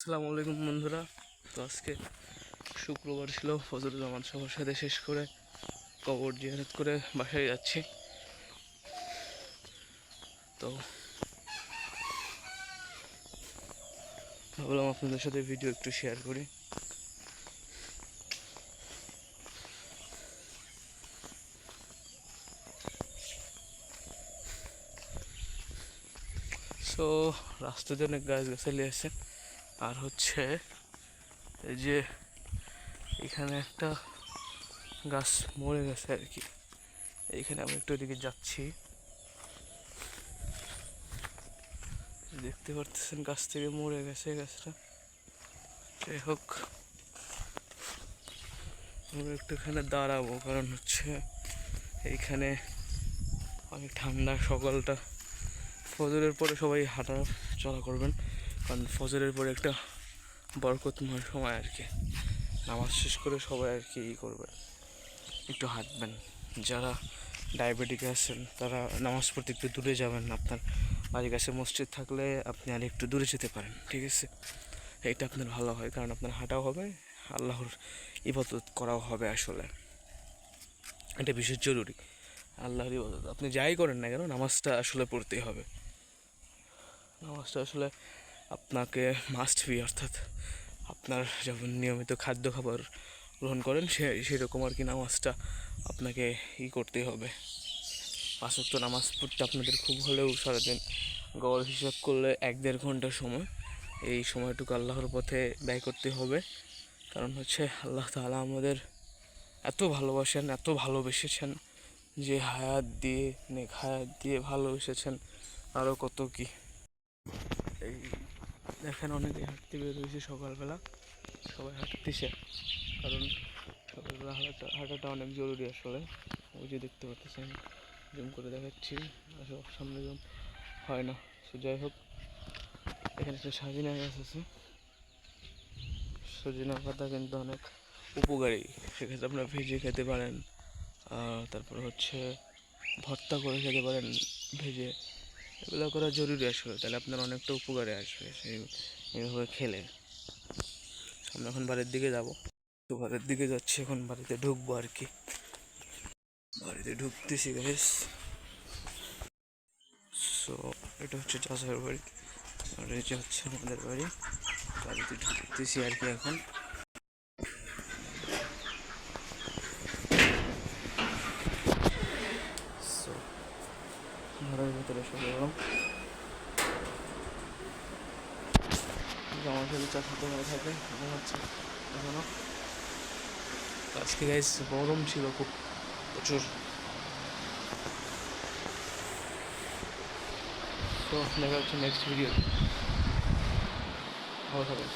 আসসালামু আলাইকুম বন্ধুরা। তো আজকে শুক্রবার ছিল, ফজর জামাত সবার সাথে শেষ করে কবর জিয়ারত করে বাসায় যাচ্ছি। তো ভাবলাম আপনাদের সাথে ভিডিও একটু শেয়ার করি। সো রাস্তাতে অনেক গাছগাছালি আছে, আর হচ্ছে এই যে এখানে একটা গাছ মরে গেছে আর কি। এইখানে আমি একটু এদিকে যাচ্ছি, দেখতে পারতেছেন গাছ থেকে মরে গেছে গাছটা। যাই হোক, আমি একটু এখানে দাঁড়াবো, কারণ হচ্ছে এইখানে অনেক ঠান্ডা। সকালটা ফজরের পরে সবাই হাঁটা চলা করবেন, কারণ ফজরের পরে একটা বরকতময় সময় আর কি। নামাজ শেষ করে সবাই আর কি করবেন, একটু হাঁটবেন। যারা ডায়াবেটিক আছেন তারা নামাজ পড়তে একটু দূরে যাবেন। আপনার বাড়ির কাছে মসজিদ থাকলে আপনি আর একটু দূরে যেতে পারেন, ঠিক আছে? এইটা আপনার ভালো হয়, কারণ আপনার হাঁটাও হবে, আল্লাহর ইবাদত করাও হবে। আসলে এটা বিশেষ জরুরি, আল্লাহর ইবাদত। আপনি যাই করেন না কেন, নামাজটা আসলে পড়তেই হবে। নামাজটা আসলে আপনাকে মাস্ট বি, অর্থাৎ আপনার যখন নিয়মিত খাদ্য খাবার গ্রহণ করেন সেরকম আর কি নামাজটা আপনাকে করতেই হবে। 5 ওয়াক্ত নামাজ পড়তে আপনাদের খুব হলেও সারাদিন গড় হিসাব করলে 1-1.5 ঘন্টা সময়, এই সময়টুকু আল্লাহর পথে ব্যয় করতে হবে। কারণ হচ্ছে আল্লাহ তাআলা আমাদের এত ভালোবাসেন, এত ভালোবেসেছেন যে হায়াত দিয়ে, নেক হায়াত দিয়ে ভালোবেসেছেন। আরও কত কি। এই দেখেন, অনেকে হাঁটতে বের হয়েছে সকালবেলা, সবাই হাঁটতেছে, কারণ সকালবেলা হাঁটাটা অনেক জরুরি আসলে। ওই যে দেখতে পাচ্ছেন, জুম করে দেখাচ্ছি, সামনে জুম হয় না। সো যাই হোক, এখানে একটা সজিনা গাছ আছে। সজিনা পাতা কিন্তু অনেক উপকারী, সেক্ষেত্রে আপনারা ভেজে খেতে পারেন, তারপর হচ্ছে ভর্তা করে খেতে পারেন ভেজে। এগুলো করা জরুরি আসলে, তাহলে আপনার অনেকটা উপকারে আসবে এইভাবে খেলে। আমরা এখন বাড়ির দিকে যাব, তো বাড়ির দিকে যাচ্ছি, এখন বাড়িতে ঢুকবো আর কি। বাড়িতে ঢুকতেছি গাইস। সো এটা হচ্ছে চাচার বাড়ি, আর এই যে হচ্ছে আমাদের বাড়ি। বাড়িতে ঢুকতেছি আর কি এখন। সো ঘরের ভেতরে সব গরম, আমার সাথে চা খেতে হয়ে থাকে মনে হচ্ছে এখনো। আজকে গাইস গরম ছিল খুব, প্রচুর। তো দেখা হচ্ছে নেক্সট ভিডিও। ভালো থাকবেন।